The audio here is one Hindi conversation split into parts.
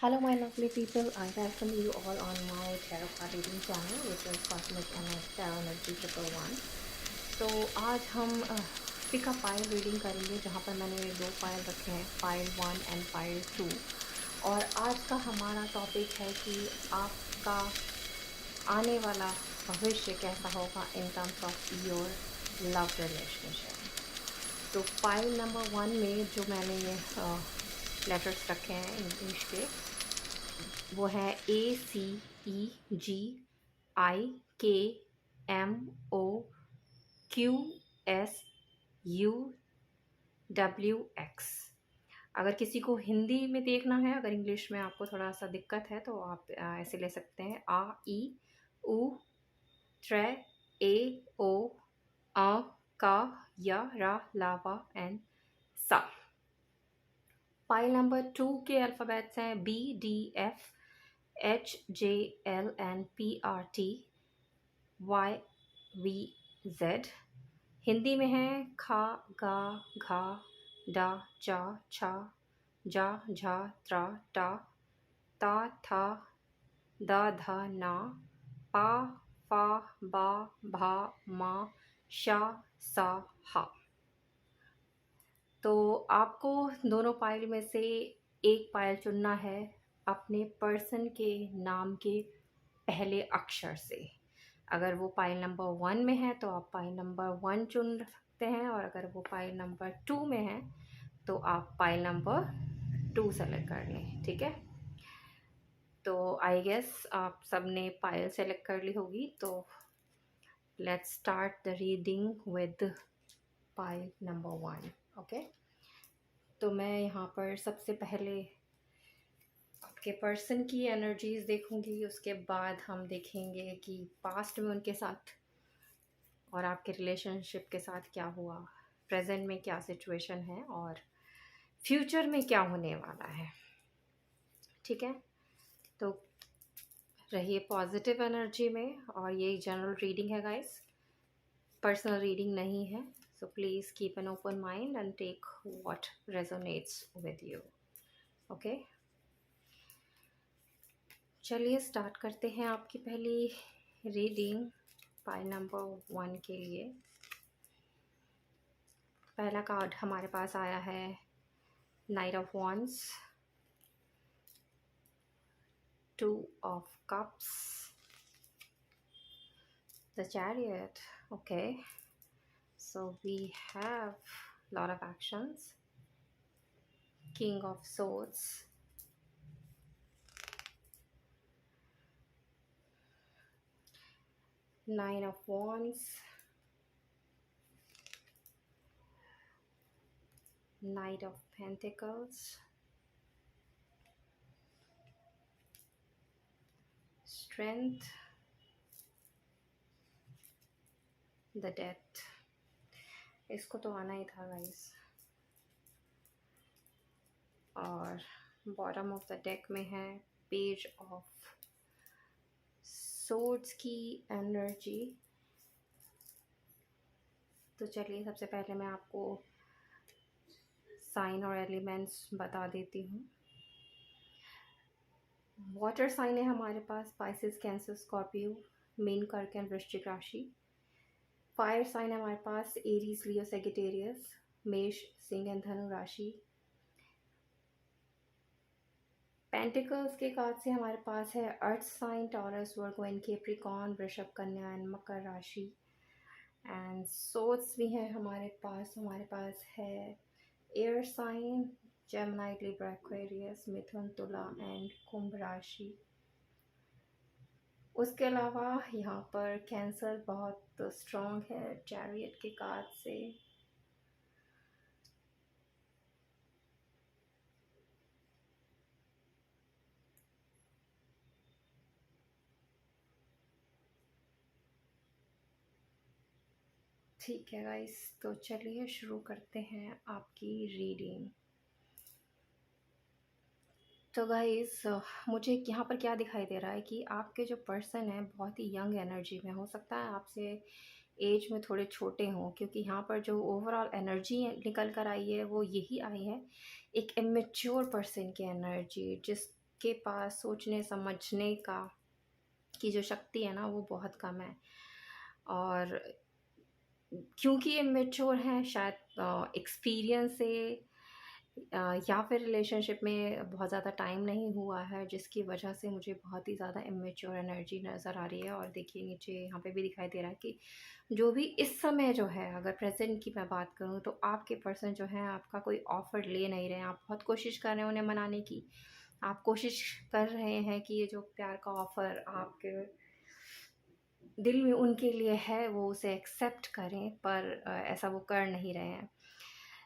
Hello, my lovely people. I welcome you all on my tarot card reading channel, which is Cosmic Tarot Energy 111. तो आज हम पिक अ पाइल रीडिंग करेंगे, जहाँ पर मैंने दो पाइल रखे हैं, पाइल 1 एंड पाइल 2। और आज का हमारा टॉपिक है कि आपका आने वाला भविष्य कैसा होगा in terms of your love relationship. तो पाइल नंबर 1 में जो मैंने ये लेटर्स रखे हैं इंग्लिश के, वो है ACEGIKMOQSUWX। अगर किसी को हिंदी में देखना है, अगर इंग्लिश में आपको थोड़ा सा दिक्कत है तो आप ऐसे ले सकते हैं, आ ई उ त्रे ए ओ अ का या रा लावा एंड सा। पाइल नंबर 2 के अल्फ़ाबेट्स हैं BDFHJLNPRTYVZ। हिंदी में है खा गा घा डा चा छा जा झा त्रा टा ता था दा धा ना पा फा बा भा मा शा सा हा। तो आपको दोनों पाइल में से एक पाइल चुनना है अपने पर्सन के नाम के पहले अक्षर से। अगर वो पाइल नंबर 1 में है तो आप पाइल नंबर 1 चुन सकते हैं, और अगर वो पाइल नंबर 2 में है तो आप पाइल नंबर 2 सेलेक्ट कर लें। ठीक है, तो आई गेस आप सब ने पाइल सेलेक्ट कर ली होगी। तो let's start the reading with pile number 1। Okay, तो मैं यहाँ पर सबसे पहले आपके पर्सन की एनर्जीज देखूंगी, उसके बाद हम देखेंगे कि पास्ट में उनके साथ और आपके रिलेशनशिप के साथ क्या हुआ, प्रेजेंट में क्या सिचुएशन है, और फ्यूचर में क्या होने वाला है। ठीक है, तो रहिए पॉजिटिव एनर्जी में। और ये जनरल रीडिंग है गाइस, पर्सनल रीडिंग नहीं है। So please keep an open mind and take what resonates with you. Okay, चलिए स्टार्ट करते हैं आपकी पहली रीडिंग पाइल नंबर 1 के लिए। पहला कार्ड हमारे पास आया है knight of wands, 2 of cups, the chariot. Okay, so we have lot of actions, king of swords, nine of wands, Knight of Pentacles, Strength, the Death। इसको तो आना ही था गाइस। और बॉटम ऑफ द डेक में है पेज ऑफ सोर्ड्स की एनर्जी। तो चलिए सबसे पहले मैं आपको साइन और एलिमेंट्स बता देती हूँ। वाटर साइन है हमारे पास स्पाइसिस, कैंसर, स्कॉर्पियो, मीन, कर्क एंड वृश्चिक राशि। फायर साइन है हमारे पास एरीज, लियो, सेजिटेरियस, मेष, सिंह एंड धनु राशि। पेंटिकल्स के कार्ड से हमारे पास है earth sign, Taurus, Virgo and Capricorn, Vrishabh, Kanya and मकर राशि। एंड सोर्ड्स भी है हमारे पास है air sign, Gemini, Libra, Aquarius, मिथुन, तुला एंड कुंभ राशि। उसके अलावा यहाँ पर कैंसर बहुत स्ट्रॉन्ग है चैरियट के कार्ड से। ठीक है गाइस, तो चलिए शुरू करते हैं आपकी रीडिंग। तो गाइस मुझे यहाँ पर क्या दिखाई दे रहा है कि आपके जो पर्सन है बहुत ही यंग एनर्जी में, हो सकता है आपसे एज में थोड़े छोटे हों, क्योंकि यहाँ पर जो ओवरऑल एनर्जी निकल कर आई है वो यही आई है, एक इमेच्योर पर्सन की एनर्जी, आपके पास सोचने समझने का की जो शक्ति है ना वो बहुत कम है। और क्योंकि ये मैच्योर हैं, शायद एक्सपीरियंस से या फिर रिलेशनशिप में बहुत ज़्यादा टाइम नहीं हुआ है, जिसकी वजह से मुझे बहुत ही ज़्यादा इमेच्योर एनर्जी नज़र आ रही है। और देखिए नीचे यहाँ पे भी दिखाई दे रहा है कि जो भी इस समय जो है, अगर प्रेजेंट की मैं बात करूँ तो आपके पर्सन जो है आपका कोई ऑफ़र ले नहीं रहे हैं। आप बहुत कोशिश कर रहे हैं उन्हें मनाने की, आप कोशिश कर रहे हैं कि ये जो प्यार का ऑफ़र आपके दिल में उनके लिए है वो उसे एक्सेप्ट करें, पर ऐसा वो कर नहीं रहे हैं।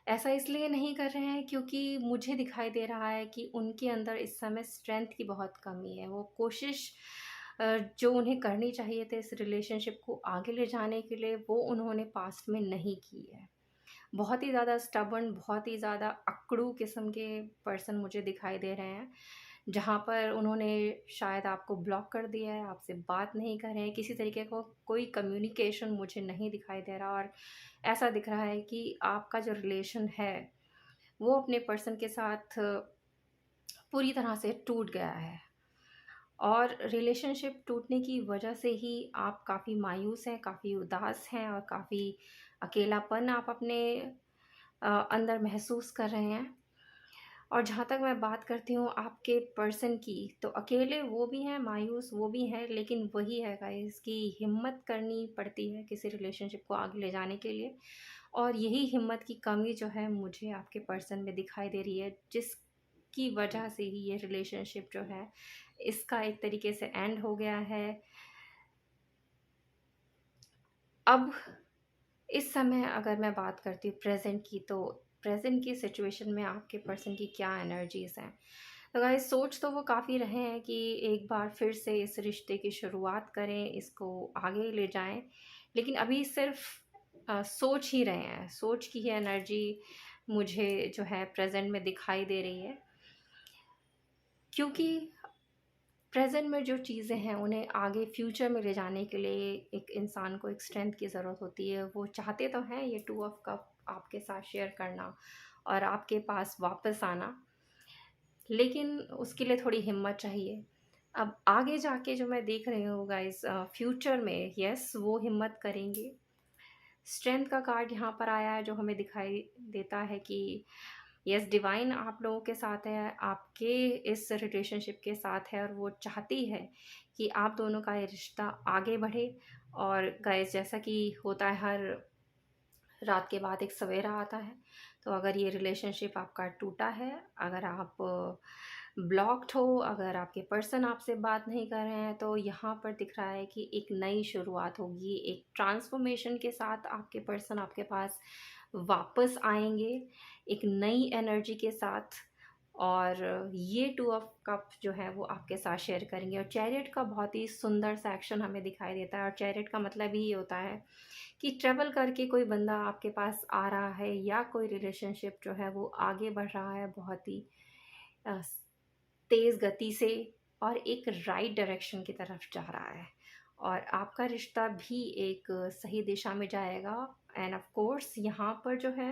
ऐसा इसलिए नहीं कर रहे हैं क्योंकि मुझे दिखाई दे रहा है कि उनके अंदर इस समय स्ट्रेंथ की बहुत कमी है। वो कोशिश जो उन्हें करनी चाहिए थे इस रिलेशनशिप को आगे ले जाने के लिए, वो उन्होंने पास्ट में नहीं की है। बहुत ही ज़्यादा स्टबर्न, बहुत ही ज़्यादा अकड़ू किस्म के पर्सन मुझे दिखाई दे रहे हैं, जहाँ पर उन्होंने शायद आपको ब्लॉक कर दिया है, आपसे बात नहीं कर रहे हैं, किसी तरीके को कोई कम्युनिकेशन मुझे नहीं दिखाई दे रहा। और ऐसा दिख रहा है कि आपका जो रिलेशन है, वो अपने पर्सन के साथ पूरी तरह से टूट गया है। और रिलेशनशिप टूटने की वजह से ही आप काफ़ी मायूस हैं, काफ़ी उदास हैं और काफ़ी अकेलापन आप अपने अंदर महसूस कर रहे हैं। और जहाँ तक मैं बात करती हूँ आपके पर्सन की, तो अकेले वो भी हैं, मायूस वो भी हैं, लेकिन वही है गाइस कि हिम्मत करनी पड़ती है किसी रिलेशनशिप को आगे ले जाने के लिए। और यही हिम्मत की कमी जो है मुझे आपके पर्सन में दिखाई दे रही है, जिसकी वजह से ही ये रिलेशनशिप जो है इसका एक तरीके से एंड हो गया है। अब इस समय अगर मैं बात करती हूँ प्रेजेंट की, तो प्रेजेंट की सिचुएशन में आपके पर्सन की क्या एनर्जीज़ हैं। तो गाइस सोच तो वो काफ़ी रहे हैं कि एक बार फिर से इस रिश्ते की शुरुआत करें, इसको आगे ले जाएं, लेकिन अभी सिर्फ सोच ही रहे हैं। सोच की ही एनर्जी मुझे जो है प्रेजेंट में दिखाई दे रही है, क्योंकि प्रेजेंट में जो चीज़ें हैं उन्हें आगे फ्यूचर में ले जाने के लिए एक इंसान को एक स्ट्रेंथ की ज़रूरत होती है। वो चाहते तो हैं ये टू ऑफ कप आपके साथ शेयर करना और आपके पास वापस आना, लेकिन उसके लिए थोड़ी हिम्मत चाहिए। अब आगे जाके जो मैं देख रही हूँ गाइस, फ्यूचर में यस वो हिम्मत करेंगे। स्ट्रेंथ का कार्ड यहाँ पर आया है जो हमें दिखाई देता है कि यस डिवाइन आप लोगों के साथ है, आपके इस रिलेशनशिप के साथ है, और वो चाहती है कि आप दोनों का ये रिश्ता आगे बढ़े। और गाइस जैसा कि होता है हर रात के बाद एक सवेरा आता है, तो अगर ये रिलेशनशिप आपका टूटा है, अगर आप ब्लॉक्ड हो, अगर आपके पर्सन आपसे बात नहीं कर रहे हैं, तो यहाँ पर दिख रहा है कि एक नई शुरुआत होगी, एक ट्रांसफॉर्मेशन के साथ आपके पर्सन आपके पास वापस आएंगे, एक नई एनर्जी के साथ। और ये टू ऑफ कप जो है वो आपके साथ शेयर करेंगे। और चैरियट का बहुत ही सुंदर सा एक्शन हमें दिखाई देता है, और चैरियट का मतलब ही होता है कि ट्रैवल करके कोई बंदा आपके पास आ रहा है, या कोई रिलेशनशिप जो है वो आगे बढ़ रहा है बहुत ही अ, तेज़ गति से, और एक राइट डायरेक्शन की तरफ जा रहा है। और आपका रिश्ता भी एक सही दिशा में जाएगा। एंड ऑफ कोर्स यहाँ पर जो है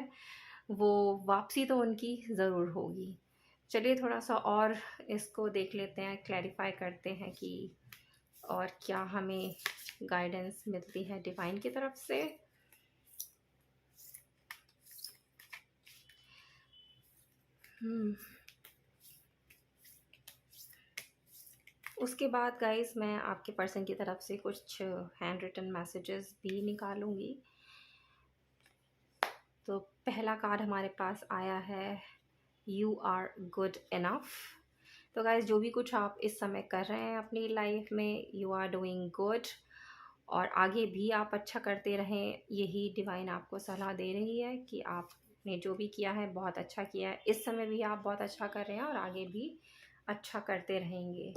वो वापसी तो उनकी ज़रूर होगी। चलिए थोड़ा सा और इसको देख लेते हैं, क्लैरिफाई करते हैं कि और क्या हमें गाइडेंस मिलती है डिवाइन की तरफ से। उसके बाद गाइस मैं आपके पर्सन की तरफ से कुछ हैंड रिटन मैसेजेस भी निकालूंगी। तो पहला कार्ड हमारे पास आया है, यू आर गुड इनफ। तो गाइस जो भी कुछ आप इस समय कर रहे हैं अपनी लाइफ में, यू आर डूइंग गुड, और आगे भी आप अच्छा करते रहें। यही डिवाइन आपको सलाह दे रही है कि आपने जो भी किया है बहुत अच्छा किया है, इस समय भी आप बहुत अच्छा कर रहे हैं और आगे भी अच्छा करते रहेंगे।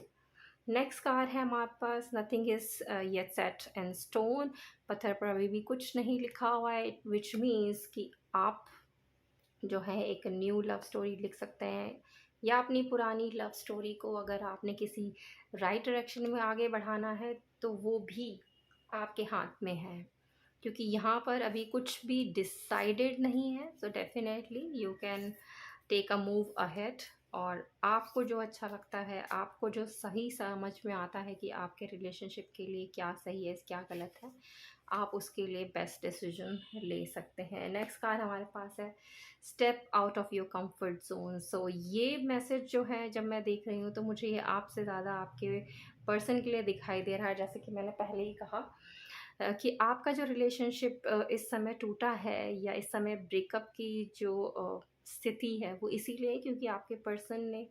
नेक्स्ट कार्ड है हमारे पास, nothing is yet set in stone. पत्थर पर अभी भी कुछ नहीं लिखा हुआ है, विच मीन्स कि आप जो है एक न्यू लव स्टोरी लिख सकते हैं, या अपनी पुरानी लव स्टोरी को अगर आपने किसी राइट डायरेक्शन में आगे बढ़ाना है तो वो भी आपके हाथ में है। क्योंकि यहाँ पर अभी कुछ भी डिसाइडेड नहीं है, so definitely you can take a move ahead. और आपको जो अच्छा लगता है, आपको जो सही समझ में आता है कि आपके रिलेशनशिप के लिए क्या सही है, क्या गलत है, आप उसके लिए बेस्ट डिसीजन ले सकते हैं। नेक्स्ट कार्ड हमारे पास है step out of your comfort zone. So ये मैसेज जो है जब मैं देख रही हूँ तो मुझे ये आपसे ज़्यादा आपके पर्सन के लिए दिखाई दे रहा है। जैसे कि मैंने पहले ही कहा कि आपका जो रिलेशनशिप इस समय टूटा है या इस समय ब्रेकअप की जो स्थिति है वो इसीलिए है क्योंकि आपके पर्सन ने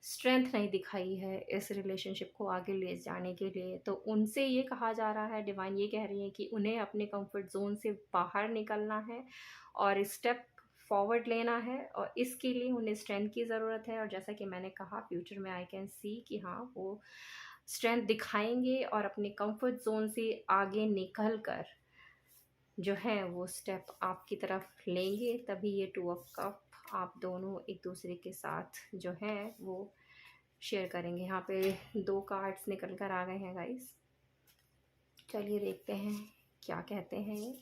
स्ट्रेंथ नहीं दिखाई है इस रिलेशनशिप को आगे ले जाने के लिए। तो उनसे ये कहा जा रहा है, डिवाइन ये कह रही है कि उन्हें अपने कंफर्ट जोन से बाहर निकलना है और स्टेप फॉरवर्ड लेना है, और इसके लिए उन्हें स्ट्रेंथ की ज़रूरत है। और जैसा कि मैंने कहा, फ्यूचर में आई कैन सी कि हाँ, वो स्ट्रेंथ दिखाएंगे और अपने कंफर्ट जोन से आगे निकल कर जो है वो स्टेप आपकी तरफ लेंगे। तभी ये टू ऑफ कप आप दोनों एक दूसरे के साथ जो है वो शेयर करेंगे। यहाँ पे 2 कार्ड्स निकल कर आ गए हैं गाइस। चलिए देखते हैं क्या कहते हैं ये।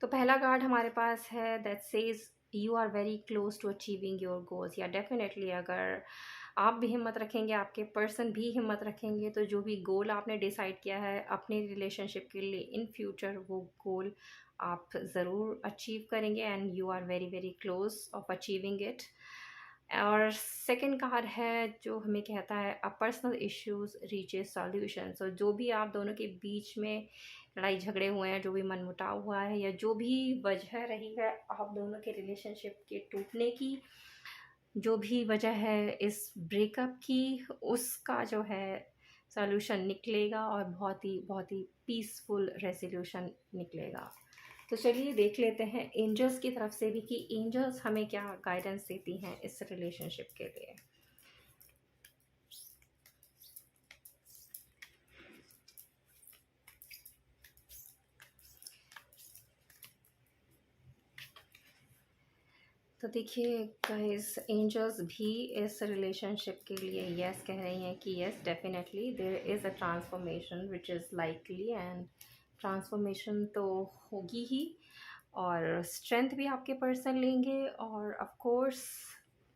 तो पहला कार्ड हमारे पास है that says you are very close to achieving your goals. या डेफिनेटली अगर आप भी हिम्मत रखेंगे, आपके पर्सन भी हिम्मत रखेंगे, तो जो भी गोल आपने डिसाइड किया है अपने रिलेशनशिप के लिए इन फ्यूचर, वो गोल आप ज़रूर अचीव करेंगे and you are very very close of achieving it. और सेकंड कार्ड है जो हमें कहता है a personal issues reaches solution. So जो भी आप दोनों के बीच में लड़ाई झगड़े हुए हैं, जो भी मनमुटाव हुआ है, या जो भी वजह रही है आप दोनों के रिलेशनशिप के टूटने की, जो भी वजह है इस ब्रेकअप की, उसका जो है सॉल्यूशन निकलेगा और बहुत ही पीसफुल रेजोल्यूशन निकलेगा। तो चलिए देख लेते हैं एंजल्स की तरफ से भी कि एंजल्स हमें क्या गाइडेंस देती हैं इस रिलेशनशिप के लिए। तो देखिए गाइस, एंजल्स भी इस रिलेशनशिप के लिए यस कह रही हैं कि yes definitely there is a transformation which is likely, and transformation तो होगी ही, और स्ट्रेंथ भी आपके पर्सन लेंगे, और ऑफ कोर्स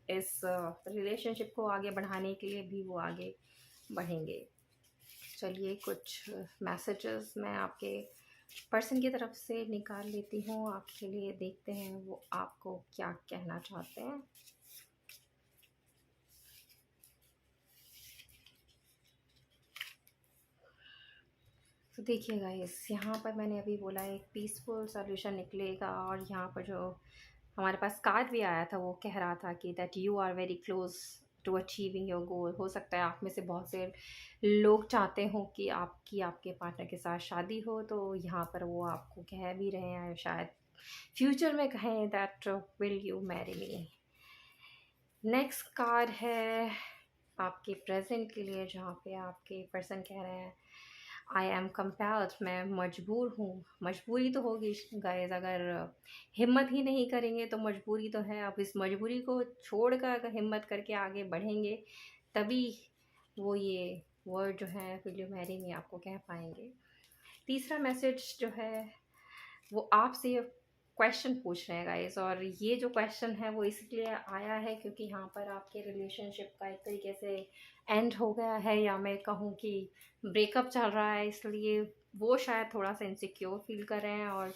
इस रिलेशनशिप को आगे बढ़ाने के लिए भी वो आगे बढ़ेंगे। चलिए कुछ मैसेजेस मैं आपके पर्सन की तरफ से निकाल लेती हूँ आपके लिए, देखते हैं वो आपको क्या कहना चाहते हैं। तो देखिए गाइस, यहाँ पर मैंने अभी बोला एक पीसफुल सॉल्यूशन निकलेगा, और यहाँ पर जो हमारे पास कार्ड भी आया था वो कह रहा था कि that you are very close to achieving your goal. हो सकता है आप में से बहुत से लोग चाहते हो कि आपकी आपके पार्टनर के साथ शादी हो, तो यहाँ पर वो आपको कह भी रहे हैं, शायद फ्यूचर में कहें that will you marry me. Next card है आपके प्रेजेंट के लिए, जहाँ पे आपके पर्सन कह रहे हैं आई एम कंपेल्ड, मैं मजबूर हूँ। मजबूरी तो होगी गाइस, अगर हिम्मत ही नहीं करेंगे तो मजबूरी तो है। आप इस मजबूरी को छोड़कर अगर हिम्मत करके आगे बढ़ेंगे तभी वो ये वर्ड जो है विल यू मैरी मी आपको कह पाएंगे। तीसरा मैसेज जो है वो आपसे क्वेश्चन पूछ रहे हैं गाइस, और ये जो क्वेश्चन है वो इसलिए आया है क्योंकि यहाँ पर आपके रिलेशनशिप का एक तरीके से एंड हो गया है, या मैं कहूँ कि ब्रेकअप चल रहा है, इसलिए वो शायद थोड़ा सा इनसिक्योर फील कर रहे हैं, और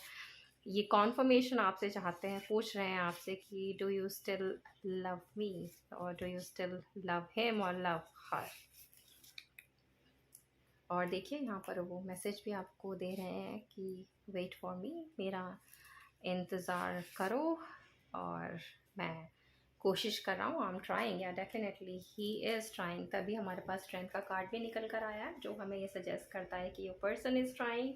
ये कॉन्फर्मेशन आपसे चाहते हैं, पूछ रहे हैं आपसे कि do you still love me, और do you still love him और लव हर। और देखिए यहाँ पर वो मैसेज भी आपको दे रहे हैं कि वेट फॉर मी, मेरा इंतज़ार करो, और मैं कोशिश कर रहा हूँ, आई एम ट्राइंग। या डेफिनेटली ही इज़ ट्राइंग। तभी हमारे पास स्ट्रेंथ का कार्ड भी निकल कर आया है जो हमें ये सजेस्ट करता है कि योर पर्सन इज़ ट्राइंग,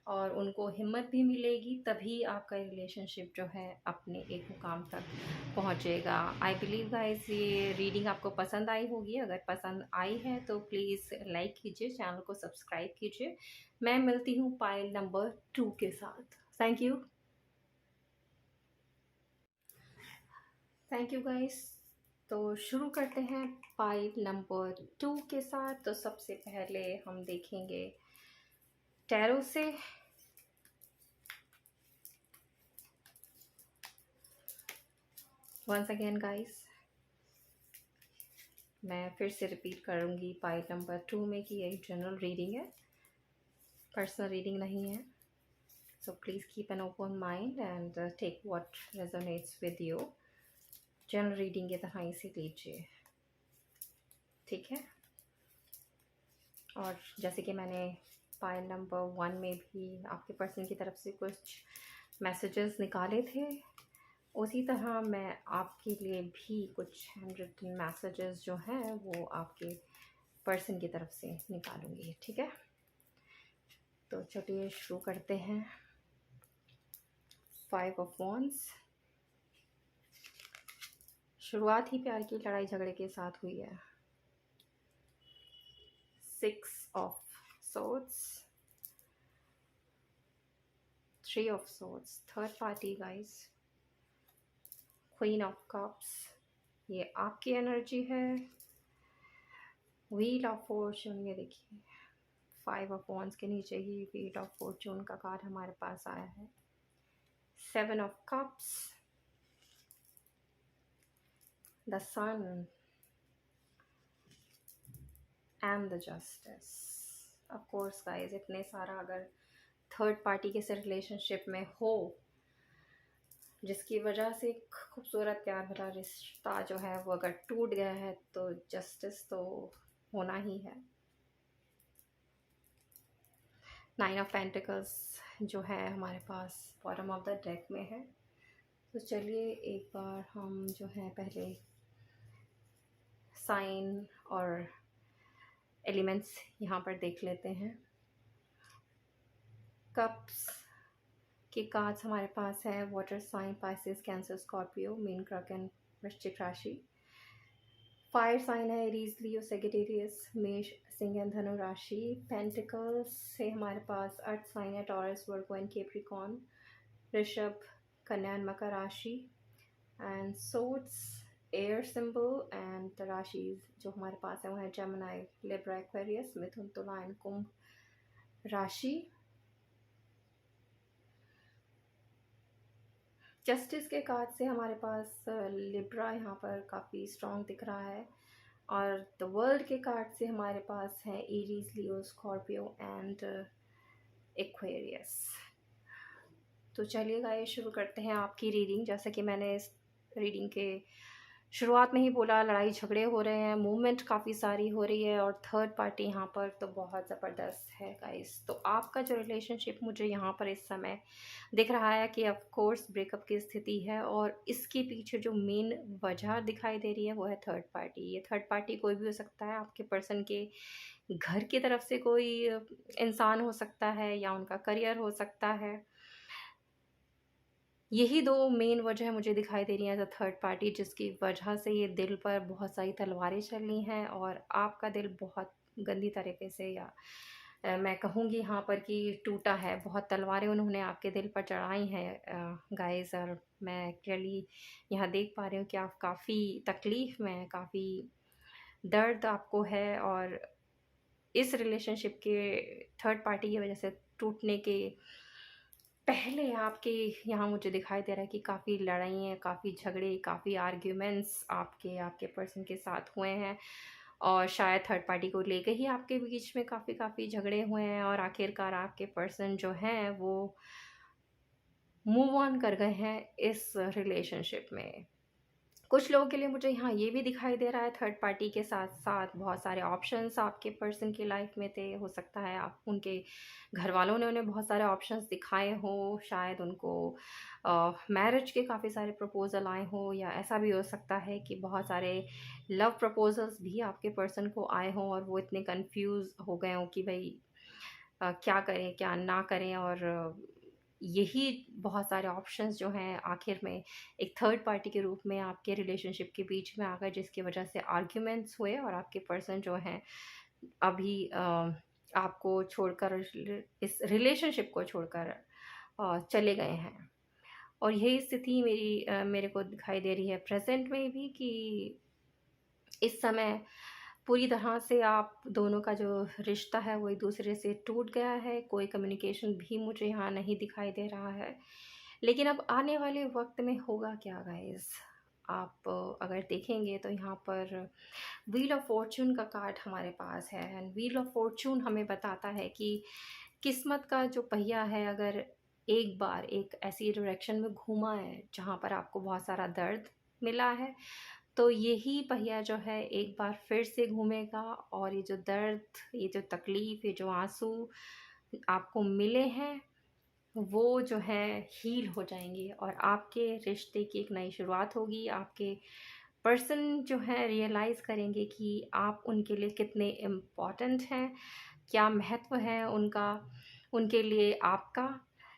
और उनको हिम्मत भी मिलेगी, तभी आपका रिलेशनशिप जो है अपने एक मुकाम तक पहुंचेगा। आई बिलीव गाइस ये रीडिंग आपको पसंद आई होगी। अगर पसंद आई है तो प्लीज़ लाइक कीजिए, चैनल को सब्सक्राइब कीजिए। मैं मिलती हूँ पाइल नंबर 2 के साथ। Thank you. Thank you guys. तो शुरू करते हैं पाइल नंबर 2 के साथ। तो सबसे पहले हम देखेंगे टैरो से। वंस अगेन गाइस, मैं फिर से रिपीट करूँगी पाइल नंबर 2 में कि ये जनरल रीडिंग है, पर्सनल रीडिंग नहीं है। So please keep an open mind and take what resonates with you. General reading की तरह इसे लीजिए, ठीक है। और जैसे कि मैंने पाइल नंबर 1 में भी आपके पर्सन की तरफ से कुछ मैसेजेस निकाले थे, उसी तरह मैं आपके लिए भी कुछ हैंड मैसेजेस जो हैं वो आपके पर्सन की तरफ से निकालूंगी, ठीक है। तो चलिए शुरू करते हैं। 5 ऑफ वॉन्ड्स, शुरुआत ही प्यार की लड़ाई झगड़े के साथ हुई है। 6 of swords, 3 of swords, third party guys. Queen of cups, ये आपकी एनर्जी है। व्हील ऑफ फॉर्चून, ये देखिए 5 ऑफ वॉन्ड्स के नीचे ही व्हील ऑफ फॉर्चून का कार्ड हमारे पास आया है। 7 of cups, the sun and the justice. Of course guys, इतने सारा अगर थर्ड पार्टी के से रिलेशनशिप में हो जिसकी वजह से खूबसूरत प्यार भरा रिश्ता जो है वो अगर टूट गया है तो जस्टिस तो होना ही है। 9 ऑफ पेंटिकल्स जो है हमारे पास बॉटम ऑफ द डेक में है। तो चलिए एक बार हम जो है पहले साइन और एलिमेंट्स यहाँ पर देख लेते हैं। कप्स के कार्ड्स हमारे पास है water sign, Pisces, cancer, Scorpio, मीन, क्रक एंड वृश्चिक राशि। फायर साइन है एरीज, लियो, सेजिटेरियस, मेष, सिंह एंड धनु राशि। पेंटिकल्स से हमारे पास अर्थ साइन है टॉरस, वर्गो एंड कैप्रिकॉर्न, ऋषभ, कन्या एंड मकर राशि। And swords air symbol and the राशिज जो हमारे पास है वो है जेमिनी, लिब्रा, एक्वेरियस, मिथुन, तुला एंड कुंभ राशि। जस्टिस के कार्ड से हमारे पास लिब्रा यहाँ पर काफ़ी स्ट्रॉन्ग दिख रहा है और द वर्ल्ड के कार्ड से हमारे पास है Aries, Leo, Scorpio and Aquarius. तो चलिए गाइस शुरू करते हैं आपकी रीडिंग। जैसे कि मैंने इस रीडिंग के शुरुआत में ही बोला, लड़ाई झगड़े हो रहे हैं, मूवमेंट काफ़ी सारी हो रही है और थर्ड पार्टी यहाँ पर तो बहुत ज़बरदस्त है गाइस। तो आपका जो रिलेशनशिप मुझे यहाँ पर इस समय दिख रहा है कि ऑफ कोर्स ब्रेकअप की स्थिति है और इसके पीछे जो मेन वजह दिखाई दे रही है वो है थर्ड पार्टी। ये थर्ड पार्टी कोई भी हो सकता है, आपके पर्सन के घर की तरफ से कोई इंसान हो सकता है या उनका करियर हो सकता है। यही दो मेन वजह मुझे दिखाई दे रही हैं एज अ थर्ड पार्टी, जिसकी वजह से ये दिल पर बहुत सारी तलवारें चल रही हैं और आपका दिल बहुत गंदी तरीके से या मैं कहूँगी यहाँ पर कि टूटा है। बहुत तलवारें उन्होंने आपके दिल पर चढ़ाई हैं गाइस, और मैं क्लियरली यहाँ देख पा रही हूँ कि आप काफ़ी तकलीफ़ में, काफ़ी दर्द आपको है और इस रिलेशनशिप के थर्ड पार्टी की वजह से टूटने के पहले आपके यहाँ मुझे दिखाई दे रहा है कि काफ़ी लड़ाइयाँ, काफ़ी झगड़े, काफ़ी आर्ग्यूमेंट्स आपके पर्सन के साथ हुए हैं और शायद थर्ड पार्टी को लेके ही आपके बीच में काफ़ी झगड़े हुए हैं और आखिरकार आपके पर्सन जो हैं वो मूव ऑन कर गए हैं इस रिलेशनशिप में। कुछ लोगों के लिए मुझे यहाँ ये भी दिखाई दे रहा है थर्ड पार्टी के साथ साथ बहुत सारे ऑप्शंस आपके पर्सन की लाइफ में थे। हो सकता है आप उनके घर वालों ने उन्हें बहुत सारे ऑप्शंस दिखाए हो, शायद उनको मैरिज के काफ़ी सारे प्रपोजल आए हो या ऐसा भी हो सकता है कि बहुत सारे लव प्रपोजल्स भी आपके पर्सन को आए हों और वो इतने कंफ्यूज हो गए हों कि भाई क्या करें क्या ना करें। और यही बहुत सारे ऑप्शंस जो हैं आखिर में एक थर्ड पार्टी के रूप में आपके रिलेशनशिप के बीच में आ गए, जिसकी वजह से आर्ग्यूमेंट्स हुए और आपके पर्सन जो हैं अभी आपको छोड़कर, इस रिलेशनशिप को छोड़कर चले गए हैं। और यही स्थिति मेरे को दिखाई दे रही है प्रेजेंट में भी कि इस समय पूरी तरह से आप दोनों का जो रिश्ता है वो एक दूसरे से टूट गया है। कोई कम्युनिकेशन भी मुझे यहाँ नहीं दिखाई दे रहा है। लेकिन अब आने वाले वक्त में होगा क्या गाइस, आप अगर देखेंगे तो यहाँ पर व्हील ऑफ फॉर्चून का कार्ड हमारे पास है। एंड व्हील ऑफ फॉर्चून हमें बताता है कि किस्मत का जो पहिया है, अगर एक बार एक ऐसी डायरेक्शन में घूमा है जहाँ पर आपको बहुत सारा दर्द मिला है, तो यही पहिया जो है एक बार फिर से घूमेगा, और ये जो दर्द, ये जो तकलीफ़, ये जो आंसू आपको मिले हैं, वो जो है हील हो जाएंगे और आपके रिश्ते की एक नई शुरुआत होगी। आपके पर्सन जो है रियलाइज़ करेंगे कि आप उनके लिए कितने इम्पॉर्टेंट हैं, क्या महत्व है उनका, उनके लिए आपका।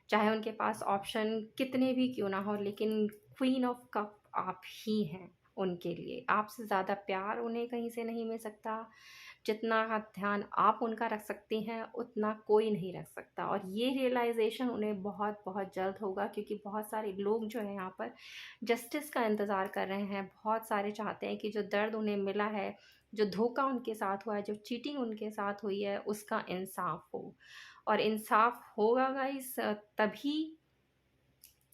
चाहे उनके पास ऑप्शन कितने भी क्यों ना हो, लेकिन क्वीन ऑफ कप आप ही हैं उनके लिए। आपसे ज़्यादा प्यार उन्हें कहीं से नहीं मिल सकता। जितना का ध्यान आप उनका रख सकती हैं, उतना कोई नहीं रख सकता। और ये रियलाइज़ेशन उन्हें बहुत बहुत जल्द होगा, क्योंकि बहुत सारे लोग जो हैं यहाँ पर जस्टिस का इंतज़ार कर रहे हैं। बहुत सारे चाहते हैं कि जो दर्द उन्हें मिला है, जो धोखा उनके साथ हुआ है, जो चीटिंग उनके साथ हुई है, उसका इंसाफ हो। और इंसाफ होगा गाइस तभी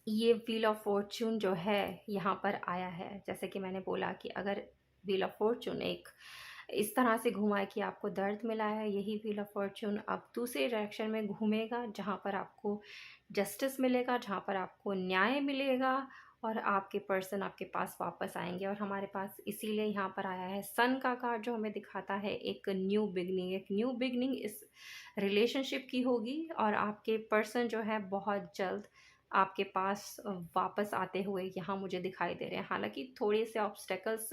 ये व्हील ऑफ फॉर्च्यून जो है यहाँ पर आया है। जैसे कि मैंने बोला कि अगर व्हील ऑफ फॉर्च्यून एक इस तरह से घुमा है कि आपको दर्द मिला है, यही व्हील ऑफ फॉर्च्यून अब दूसरे डायरेक्शन में घूमेगा जहाँ पर आपको जस्टिस मिलेगा, जहाँ पर आपको न्याय मिलेगा, और आपके पर्सन आपके पास वापस आएंगे। और हमारे पास इसीलिए यहाँ पर आया है सन का कार्ड, जो हमें दिखाता है एक न्यू बिगनिंग। एक न्यू बिगनिंग इस रिलेशनशिप की होगी, और आपके पर्सन जो है बहुत जल्द आपके पास वापस आते हुए यहाँ मुझे दिखाई दे रहे हैं। हालांकि थोड़े से ऑब्स्टेकल्स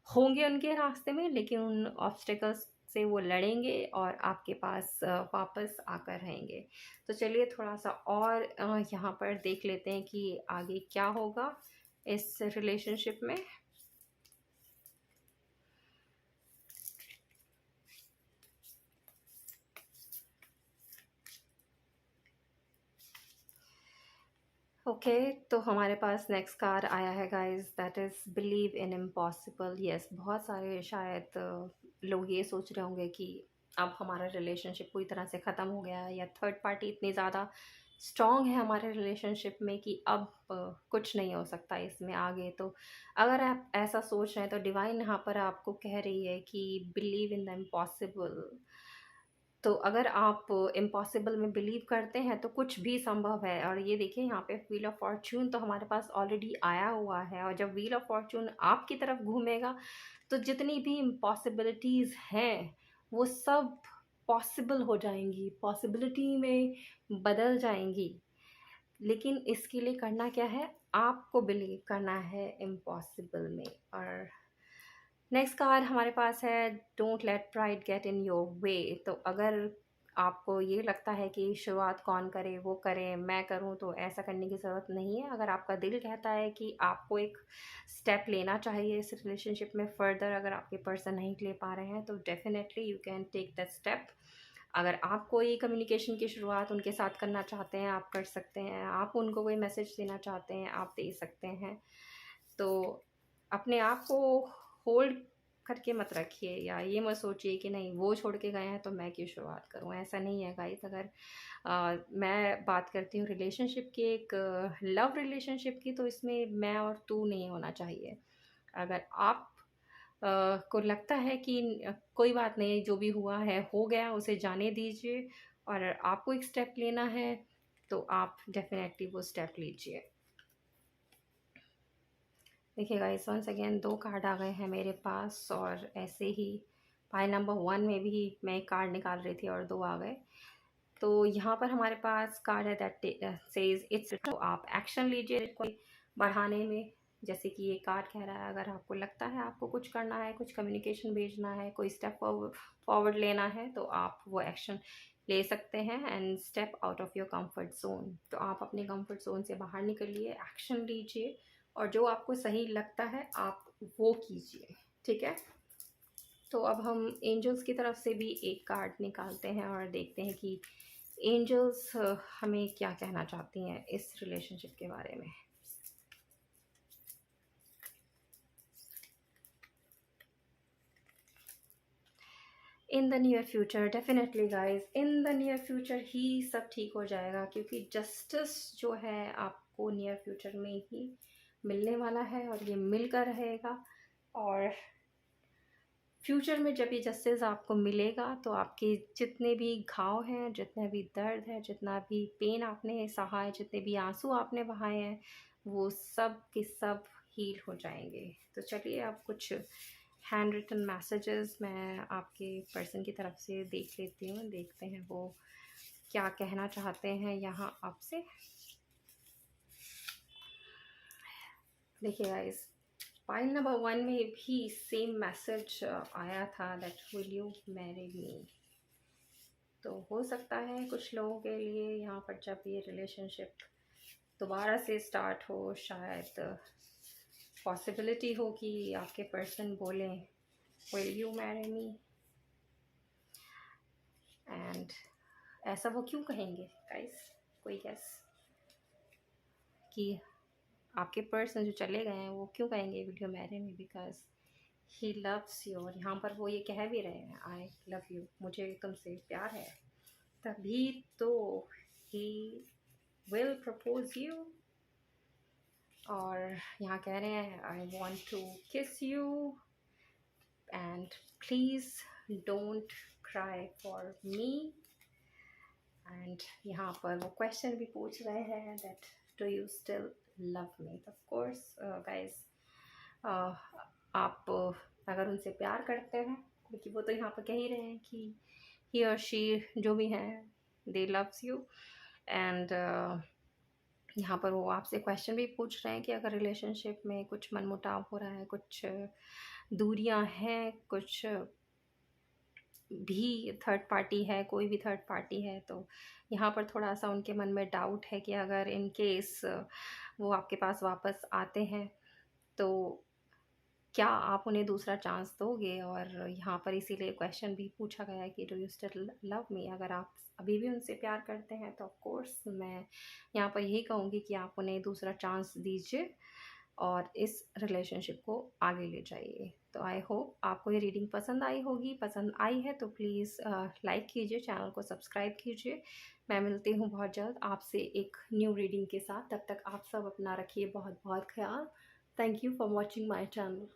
होंगे उनके रास्ते में, लेकिन उन ऑब्स्टेकल्स से वो लड़ेंगे और आपके पास वापस आकर रहेंगे। तो चलिए थोड़ा सा और यहाँ पर देख लेते हैं कि आगे क्या होगा इस रिलेशनशिप में। ओके तो हमारे पास नेक्स्ट कार्ड आया है guys, that is believe in impossible. Yes, बहुत सारे शायद लोग ये सोच रहे होंगे कि अब हमारा रिलेशनशिप पूरी तरह से ख़त्म हो गया है, या थर्ड पार्टी इतनी ज़्यादा स्ट्रॉन्ग है हमारे रिलेशनशिप में कि अब कुछ नहीं हो सकता इसमें आगे। तो अगर आप ऐसा सोच रहे हैं तो डिवाइन यहाँ पर आपको कह रही है कि बिलीव इन द इम्पॉसिबल। तो अगर आप इम्पॉसिबल में बिलीव करते हैं तो कुछ भी संभव है। और ये देखिए यहाँ पे व्हील ऑफ फॉर्च्यून तो हमारे पास ऑलरेडी आया हुआ है, और जब व्हील ऑफ फॉर्च्यून आपकी तरफ घूमेगा तो जितनी भी इम्पॉसिबिलिटीज़ हैं वो सब पॉसिबल हो जाएंगी, पॉसिबिलिटी में बदल जाएंगी। लेकिन इसके लिए करना क्या है, आपको बिलीव करना है इम्पॉसिबल में। और नेक्स्ट कार्ड हमारे पास है don't let pride get in your way. तो अगर आपको ये लगता है कि शुरुआत कौन करे, वो करे, मैं करूँ, तो ऐसा करने की ज़रूरत नहीं है। अगर आपका दिल कहता है कि आपको एक स्टेप लेना चाहिए इस रिलेशनशिप में फ़र्दर, अगर आपके पर्सन नहीं ले पा रहे हैं, तो definitely you can take that step. अगर आप कोई कम्युनिकेशन की शुरुआत उनके साथ करना चाहते हैं, आप कर सकते हैं। आप उनको कोई मैसेज देना चाहते हैं, आप दे सकते हैं। तो अपने आप को होल्ड करके मत रखिए, या ये मत सोचिए कि नहीं वो छोड़ के गए हैं तो मैं क्यों शुरुआत करूं। ऐसा नहीं है गाइस। अगर मैं बात करती हूँ रिलेशनशिप की, एक लव रिलेशनशिप की, तो इसमें मैं और तू नहीं होना चाहिए। अगर आप को लगता है कि कोई बात नहीं, जो भी हुआ है हो गया, उसे जाने दीजिए, और आपको एक स्टेप लेना है तो आप डेफिनेटली वो स्टेप लीजिए। देखिए गाइस, वंस अगेन दो कार्ड आ गए हैं मेरे पास, और ऐसे ही पाइल नंबर 1 में भी मैं एक कार्ड निकाल रही थी और दो आ गए। तो यहाँ पर हमारे पास कार्ड है दैट सेज इट्स। तो आप एक्शन लीजिए कोई बढ़ाने में। जैसे कि ये कार्ड कह रहा है, अगर आपको लगता है आपको कुछ करना है, कुछ कम्युनिकेशन भेजना है, कोई स्टेप फॉरवर्ड लेना है, तो आप वो एक्शन ले सकते हैं। And step out of your comfort zone. तो आप अपने कंफर्ट जोन से बाहर निकलिए, एक्शन लीजिए, और जो आपको सही लगता है आप वो कीजिए। ठीक है, तो अब हम एंजल्स की तरफ से भी एक कार्ड निकालते हैं और देखते हैं कि एंजल्स हमें क्या कहना चाहती हैं इस रिलेशनशिप के बारे में। In the near future, definitely guys, in the near future ही सब ठीक हो जाएगा, क्योंकि जस्टिस जो है आपको नियर फ्यूचर में ही मिलने वाला है और ये मिलकर रहेगा। और फ्यूचर में जब ये जस्टिस आपको मिलेगा तो आपके जितने भी घाव हैं, जितना भी दर्द है, जितना भी पेन आपने सहा है, जितने भी आंसू आपने बहाए हैं, वो सब के सब हील हो जाएंगे। तो चलिए अब कुछ हैंड रिटन मैसेजेस मैं आपके पर्सन की तरफ से देख लेती हूँ, देखते हैं वो क्या कहना चाहते हैं यहाँ आपसे। देखिए गाइस, पाइल नंबर 1 में भी सेम मैसेज आया था, that will you marry me. तो हो सकता है कुछ लोगों के लिए यहाँ पर जब ये रिलेशनशिप दोबारा से स्टार्ट हो, शायद पॉसिबिलिटी हो कि आपके पर्सन बोलें will you marry me. And ऐसा वो क्यों कहेंगे गाइस, कोई गेस कि आपके पर्सन जो चले गए हैं वो क्यों कहेंगे will you marry me? Because he loves you. और यहाँ पर वो ये कह भी रहे हैं आई लव यू, मुझे तुमसे प्यार है, तभी तो ही विल प्रपोज यू। और यहाँ कह रहे हैं आई वॉन्ट टू किस you and please don't cry for me. And यहाँ पर वो क्वेश्चन भी पूछ रहे हैं that do you still love me? Of course guys, आप अगर उनसे प्यार करते हैं, क्योंकि वो तो यहाँ पर कह ही रहे हैं कि ही और शी जो भी हैं दे लव्स यू। एंड यहाँ पर वो आपसे क्वेश्चन भी पूछ रहे हैं कि अगर रिलेशनशिप में कुछ मनमुटाव हो रहा है, कुछ दूरियां हैं, कुछ भी थर्ड पार्टी है, कोई भी थर्ड पार्टी है, तो यहाँ पर थोड़ा सा उनके मन में डाउट है कि अगर इन केस वो आपके पास वापस आते हैं तो क्या आप उन्हें दूसरा चांस दोगे? और यहाँ पर इसीलिए क्वेश्चन भी पूछा गया है कि डू यू स्टिल लव मी? अगर आप अभी भी उनसे प्यार करते हैं तो ऑफ कोर्स मैं यहाँ पर यही कहूँगी कि आप उन्हें दूसरा चांस दीजिए और इस रिलेशनशिप को आगे ले जाइए। तो आई होप आपको ये रीडिंग पसंद आई होगी। पसंद आई है तो प्लीज़ लाइक कीजिए, चैनल को सब्सक्राइब कीजिए। मैं मिलती हूँ बहुत जल्द आपसे एक न्यू रीडिंग के साथ। तब तक आप सब अपना रखिए बहुत बहुत ख्याल। Thank you for watching my channel.